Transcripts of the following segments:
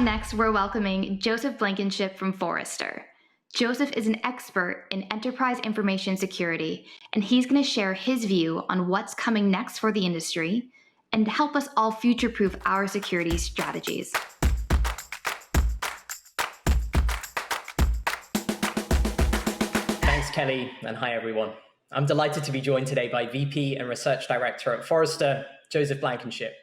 Next, we're welcoming Joseph Blankenship from Forrester. Joseph is an expert in enterprise information security, and he's going to share his view on what's coming next for the industry and help us all future-proof our security strategies. Thanks, Kelly, and hi, everyone. I'm delighted to be joined today by VP and Research Director at Forrester, Joseph Blankenship.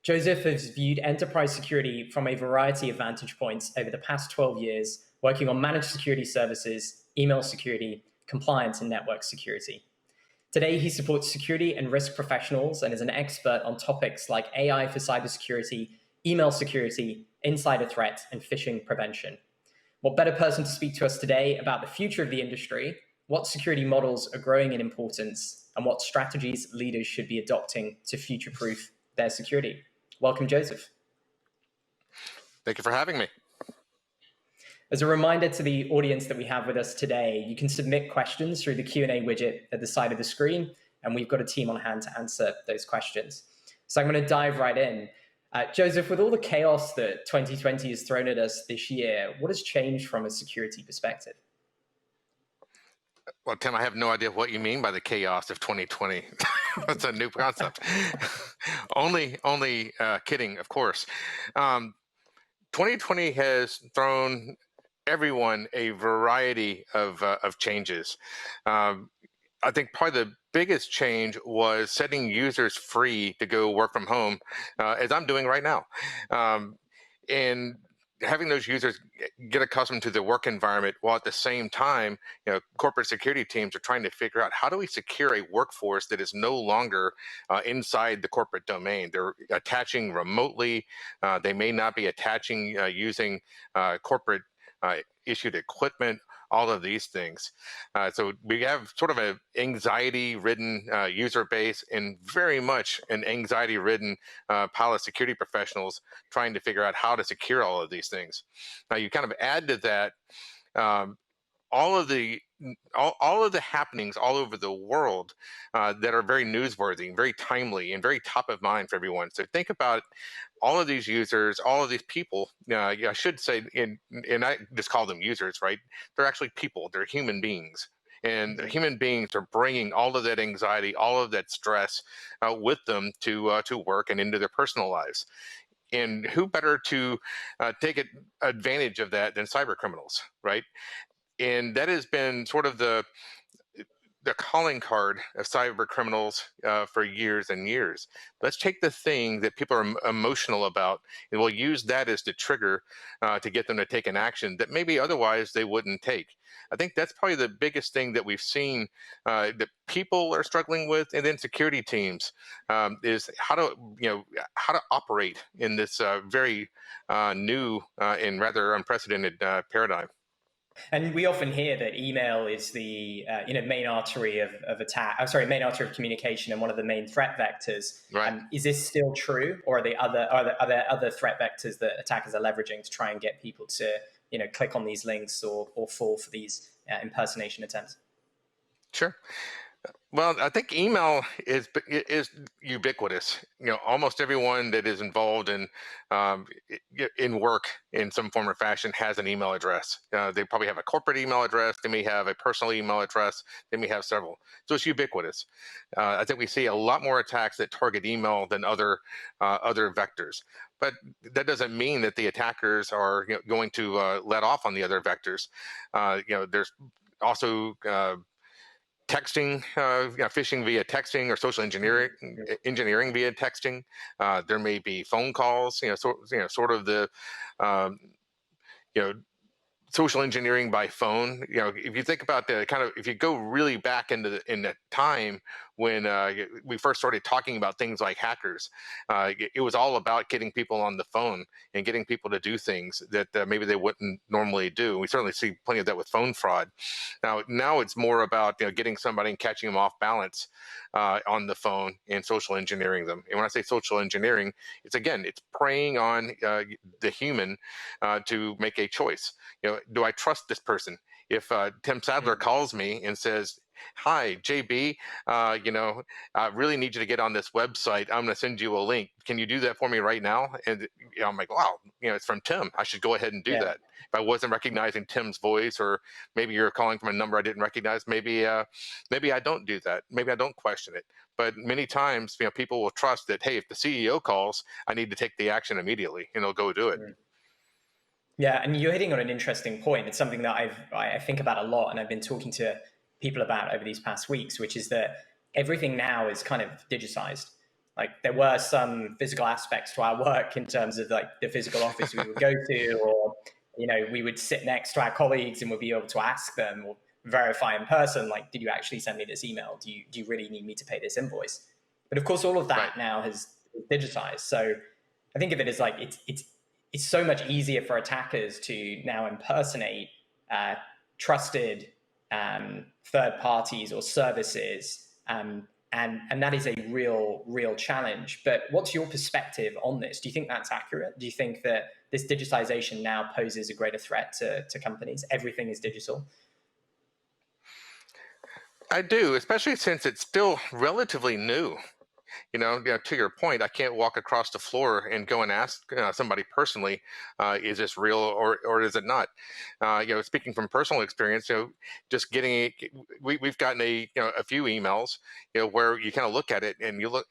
Joseph has viewed enterprise security from a variety of vantage points over the past 12 years, working on managed security services, email security, compliance, and network security. Today, he supports security and risk professionals and is an expert on topics like AI for cybersecurity, email security, insider threats, and phishing prevention. What better person to speak to us today about the future of the industry, what security models are growing in importance, and what strategies leaders should be adopting to future-proof their security. Welcome, Joseph. Thank you for having me. As a reminder to the audience that we have with us today, you can submit questions through the Q&A widget at the side of the screen, and we've got a team on hand to answer those questions. So I'm going to dive right in. Joseph, with all the chaos that 2020 has thrown at us this year, what has changed from a security perspective? Well, Tim, I have no idea what you mean by the chaos of 2020. That's a new concept. only kidding, of course. 2020 has thrown everyone a variety of changes. I think probably the biggest change was setting users free to go work from home, as I'm doing right now. And having those users get accustomed to the work environment while at the same time, corporate security teams are trying to figure out how do we secure a workforce that is no longer inside the corporate domain. They're attaching remotely. They may not be attaching using corporate issued equipment, all of these things. So we have sort of an anxiety-ridden user base and very much an anxiety-ridden pile of security professionals trying to figure out how to secure all of these things. Now you kind of add to that all of the happenings all over the world that are very newsworthy, very timely, and very top of mind for everyone. So think about all of these users, all of these people. I should say, and I just call them users, right? They're actually people. They're human beings. And the human beings are bringing all of that anxiety, all of that stress with them to work and into their personal lives. And who better to take advantage of that than cyber criminals, right? And that has been sort of the calling card of cyber criminals for years and years. Let's take the thing that people are emotional about, and we'll use that as the trigger to get them to take an action that maybe otherwise they wouldn't take. I think that's probably the biggest thing that we've seen that people are struggling with, and then security teams is how to operate in this very new and rather unprecedented paradigm. And we often hear that email is the main artery of attack. Main artery of communication and one of the main threat vectors. Right. Is this still true, or are there other threat vectors that attackers are leveraging to try and get people to click on these links or fall for these impersonation attempts? Sure. Well, I think email is ubiquitous. Almost everyone that is involved in work in some form or fashion has an email address. They probably have a corporate email address. They may have a personal email address. They may have several. So it's ubiquitous. I think we see a lot more attacks that target email than other vectors. But that doesn't mean that the attackers are going to let off on the other vectors. There's also texting, phishing via texting, or social engineering via texting. There may be phone calls, sort of the, social engineering by phone. If you think about if you go really back in the time when we first started talking about things like hackers, it was all about getting people on the phone and getting people to do things that maybe they wouldn't normally do. We certainly see plenty of that with phone fraud. Now it's more about getting somebody and catching them off balance on the phone and social engineering them. And when I say social engineering, it's preying on the human to make a choice. Do I trust this person? If Tim Sadler calls me and says, hi, JB, I really need you to get on this website. I'm going to send you a link. Can you do that for me right now? And I'm like, wow, it's from Tim. I should go ahead and do Yeah. that. If I wasn't recognizing Tim's voice, or maybe you're calling from a number I didn't recognize, maybe I don't do that. Maybe I don't question it. But many times, people will trust that, hey, if the CEO calls, I need to take the action immediately, and they'll go do it. Yeah, and you're hitting on an interesting point. It's something that I think about a lot, and I've been talking to people about over these past weeks, which is that everything now is kind of digitized. Like there were some physical aspects to our work in terms of like the physical office we would go to, or we would sit next to our colleagues and would be able to ask them or verify in person, like, did you actually send me this email? Do you really need me to pay this invoice? But of course, all of that Right. now has digitized. So I think of it as like it's so much easier for attackers to now impersonate trusted third parties or services, and that is a real challenge. But what's your perspective on this? Do you think that's accurate? Do you think that this digitization now poses a greater threat to companies? Everything is digital. I do, especially since it's still relatively new. To your point, I can't walk across the floor and go and ask somebody personally, is this real or is it not? Speaking from personal experience, just getting we've gotten a few emails, where you kind of look at it and you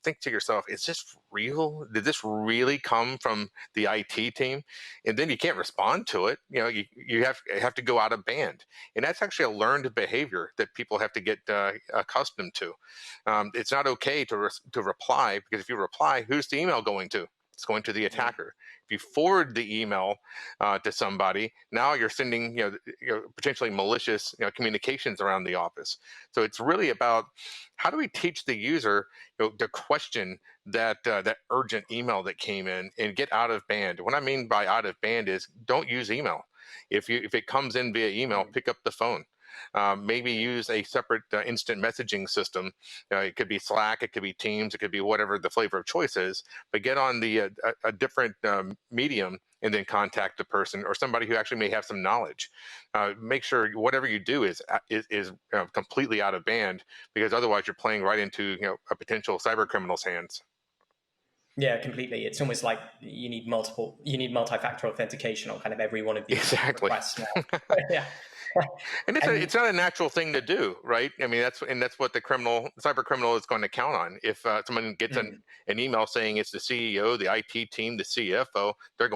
think to yourself, is this real? Did this really come from the IT team? And then you can't respond to it. You have to go out of band, and that's actually a learned behavior that people have to get accustomed to. It's not okay to reply, because if you reply, who's the email going to? It's going to the attacker. If you forward the email to somebody, now you're sending potentially malicious communications around the office. So it's really about, how do we teach the user to question that urgent email that came in and get out of band. What I mean by out of band is, don't use email. If it comes in via email, pick up the phone. Maybe use a separate instant messaging system. It could be Slack, it could be Teams, it could be whatever the flavor of choice is. But get on a different medium and then contact the person or somebody who actually may have some knowledge. Make sure whatever you do is completely out of band, because otherwise you're playing right into a potential cyber criminal's hands. Yeah, completely. It's almost like you need multi-factor authentication on kind of every one of these Exactly. requests now. Yeah. And it's not a natural thing to do, right? I mean, that's what the cyber criminal is going to count on. If someone gets an email saying it's the CEO, the IT team, the CFO, their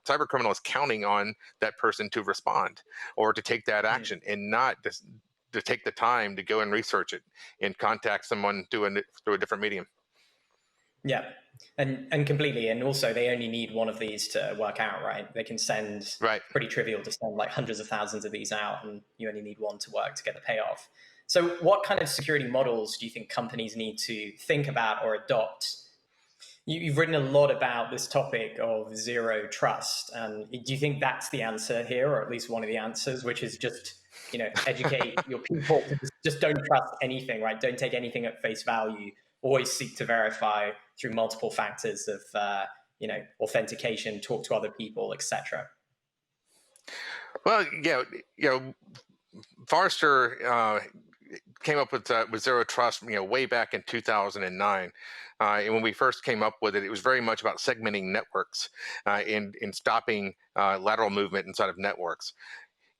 cyber criminal is counting on that person to respond or to take that action, and not just to take the time to go and research it and contact someone through a different medium. Yeah, and completely. And also, they only need one of these to work out, right? They can send, Right. pretty trivial to send like hundreds of thousands of these out, and you only need one to work to get the payoff. So what kind of security models do you think companies need to think about or adopt? You've written a lot about this topic of zero trust. And do you think that's the answer here, or at least one of the answers, which is just, educate your people to just don't trust anything, right? Don't take anything at face value. Always seek to verify through multiple factors of, authentication, talk to other people, etc. Well, Forrester came up with zero trust, way back in 2009. And when we first came up with it, it was very much about segmenting networks and stopping lateral movement inside of networks.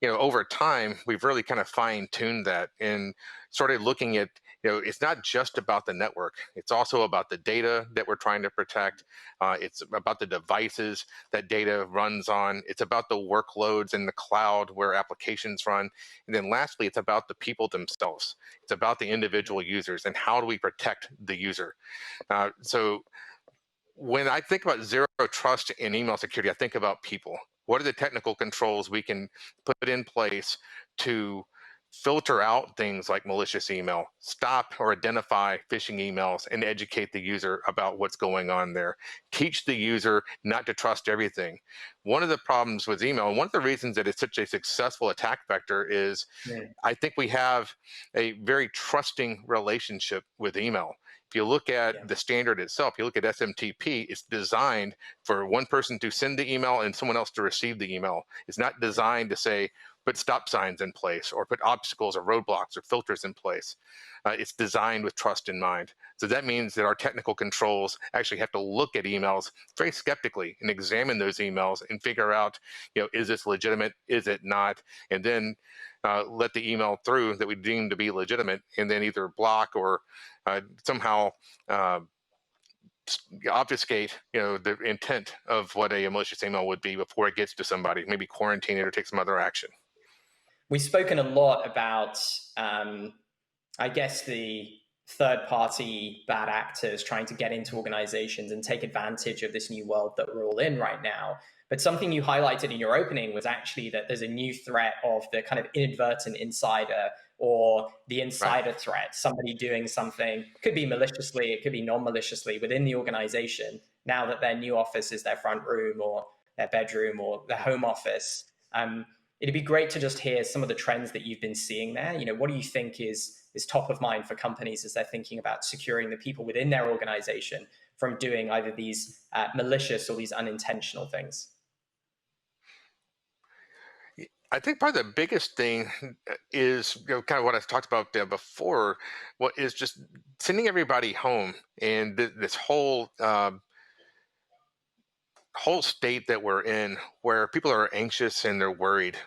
Over time, we've really kind of fine-tuned that and started looking at, it's not just about the network. It's also about the data that we're trying to protect. It's about the devices that data runs on. It's about the workloads in the cloud where applications run. And then lastly, it's about the people themselves. It's about the individual users and how do we protect the user. So when I think about zero trust in email security, I think about people. What are the technical controls we can put in place to filter out things like malicious email, stop or identify phishing emails, and educate the user about what's going on there? Teach the user not to trust everything. One of the problems with email, and one of the reasons that it's such a successful attack vector, is I think we have a very trusting relationship with email. If you look at the standard itself, you look at SMTP, it's designed for one person to send the email and someone else to receive the email. It's not designed to say, put stop signs in place or put obstacles or roadblocks or filters in place. It's designed with trust in mind. So that means that our technical controls actually have to look at emails very skeptically and examine those emails and figure out, is this legitimate? Is it not? And then let the email through that we deem to be legitimate, and then either block or somehow obfuscate, the intent of what a malicious email would be before it gets to somebody. Maybe quarantine it or take some other action. We've spoken a lot about, I guess, the third-party bad actors trying to get into organizations and take advantage of this new world that we're all in right now. But something you highlighted in your opening was actually that there's a new threat of the kind of inadvertent insider or the insider Right. threat, somebody doing something, could be maliciously, it could be non-maliciously within the organization, now that their new office is their front room or their bedroom or their home office. It'd be great to just hear some of the trends that you've been seeing there. What do you think is top of mind for companies as they're thinking about securing the people within their organization from doing either these malicious or these unintentional things? I think probably the biggest thing is, kind of what I talked about before. What is just sending everybody home, and this whole state that we're in, where people are anxious and they're worried.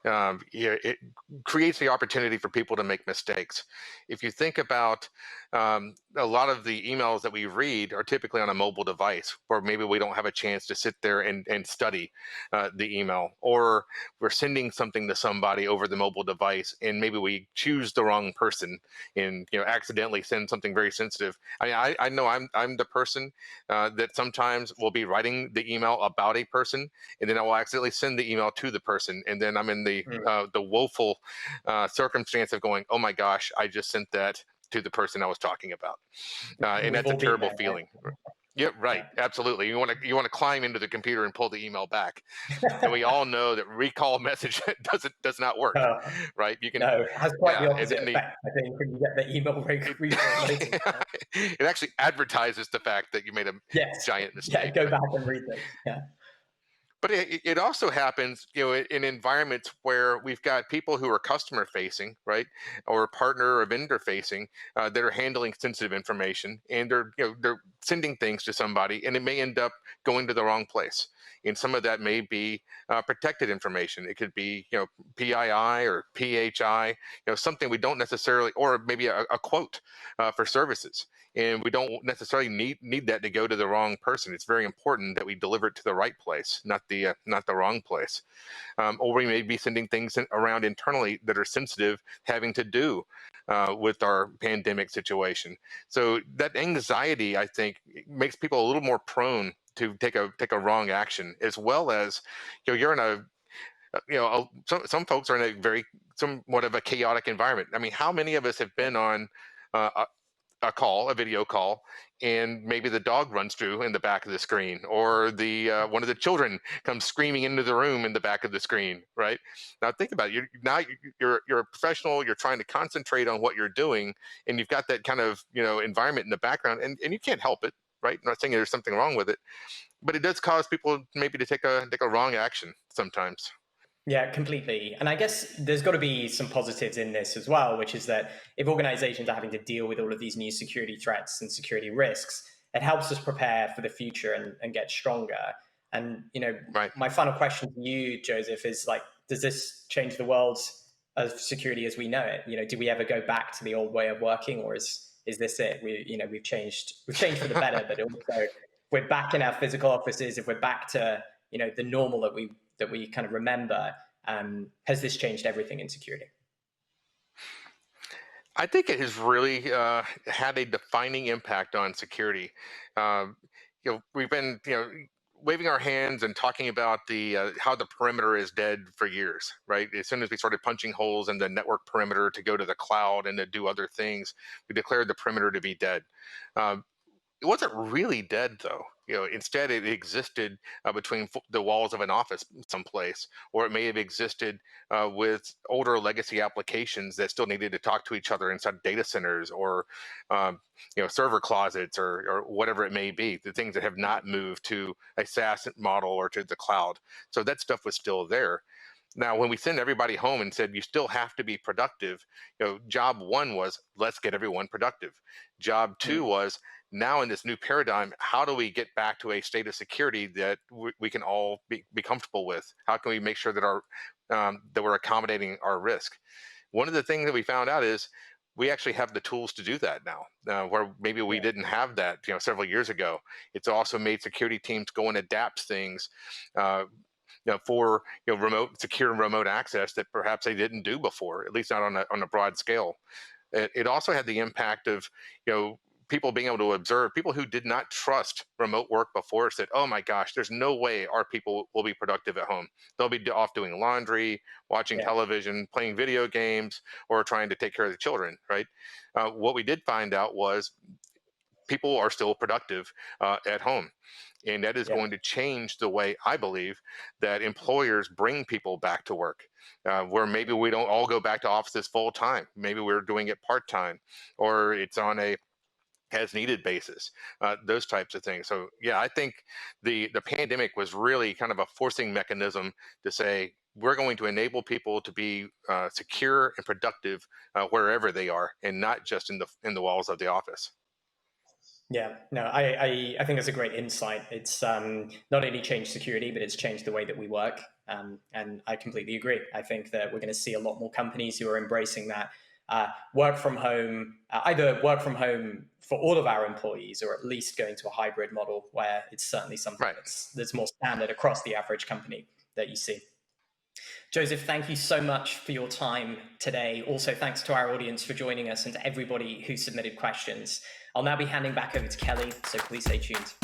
It creates the opportunity for people to make mistakes. If you think about a lot of the emails that we read are typically on a mobile device, where maybe we don't have a chance to sit there and study the email, or we're sending something to somebody over the mobile device, and maybe we choose the wrong person and accidentally send something very sensitive. I know I'm the person that sometimes will be writing the email about a person, and then I will accidentally send the email to the person, and then I'm in the woeful circumstance of going, oh my gosh, I just sent that to the person I was talking about, and We've that's a all been terrible there, feeling. Yeah, right. right? Absolutely. You want to climb into the computer and pull the email back, and we all know that recall message does not work, Uh, right? You can, no, it has quite the yeah, and opposite then effect, I think, when you get the email it, re-forwarded. it actually advertises the fact that you made a Yes. giant Yeah, mistake, go right? back and read this. Yeah. But it also happens, in environments where we've got people who are customer facing, right, or partner or vendor facing, that are handling sensitive information, and they're sending things to somebody, and it may end up going to the wrong place. And some of that may be protected information. It could be, PII or PHI, something we don't necessarily, or maybe a quote for services, and we don't necessarily need that to go to the wrong person. It's very important that we deliver it to the right place, not the wrong place. Or we may be sending things around internally that are sensitive, having to do with our pandemic situation. So that anxiety, I think, makes people a little more prone to take a wrong action, as well as, you're in a some folks are in a very somewhat of a chaotic environment. I mean, how many of us have been on a video call, and maybe the dog runs through in the back of the screen, or the one of the children comes screaming into the room in the back of the screen, right? Now think about it. You're a professional. You're trying to concentrate on what you're doing, and you've got that kind of environment in the background, and you can't help it, right? I'm not saying there's something wrong with it, but it does cause people maybe to take a wrong action sometimes. Yeah, completely. And I guess there's got to be some positives in this as well, which is that if organizations are having to deal with all of these new security threats and security risks, it helps us prepare for the future and get stronger. And, Right. my final question to you, Joseph, is like, does this change the world of security as we know it? Do we ever go back to the old way of working, or is this it? We've changed for the better, but also if we're back in our physical offices, if we're back to, the normal that we kind of remember, has this changed everything in security? I think it has really had a defining impact on security. Um, we've been, waving our hands and talking about the how the perimeter is dead for years, right? As soon as we started punching holes in the network perimeter to go to the cloud and to do other things, we declared the perimeter to be dead. Um, it wasn't really dead, though. Instead, it existed between the walls of an office someplace, or it may have existed with older legacy applications that still needed to talk to each other inside data centers, or server closets, or whatever it may be. The things that have not moved to a SaaS model or to the cloud. So that stuff was still there. Now, when we send everybody home and said you still have to be productive, job one was let's get everyone productive. Job two was now in this new paradigm, how do we get back to a state of security that we can all be comfortable with? How can we make sure that that we're accommodating our risk? One of the things that we found out is we actually have the tools to do that now, where maybe we didn't have that several years ago. It's also made security teams go and adapt things for remote, secure remote access that perhaps they didn't do before, at least not on a broad scale. It also had the impact of people being able to observe. People who did not trust remote work before said, oh my gosh, there's no way our people will be productive at home. They'll be off doing laundry, watching television, playing video games, or trying to take care of the children, right? What we did find out was people are still productive at home. And that is going to change the way, I believe, that employers bring people back to work, where maybe we don't all go back to offices full time. Maybe we're doing it part time, or it's on a as needed basis, those types of things. So yeah, I think the pandemic was really kind of a forcing mechanism to say, we're going to enable people to be secure and productive wherever they are, and not just in the walls of the office. Yeah, no, I think that's a great insight. It's not only changed security, but it's changed the way that we work. And I completely agree. I think that we're going to see a lot more companies who are embracing that work from home, either work from home for all of our employees, or at least going to a hybrid model where it's certainly something that's more standard across the average company that you see. Joseph, thank you so much for your time today. Also, thanks to our audience for joining us, and to everybody who submitted questions. I'll now be handing back over to Kelly, so please stay tuned.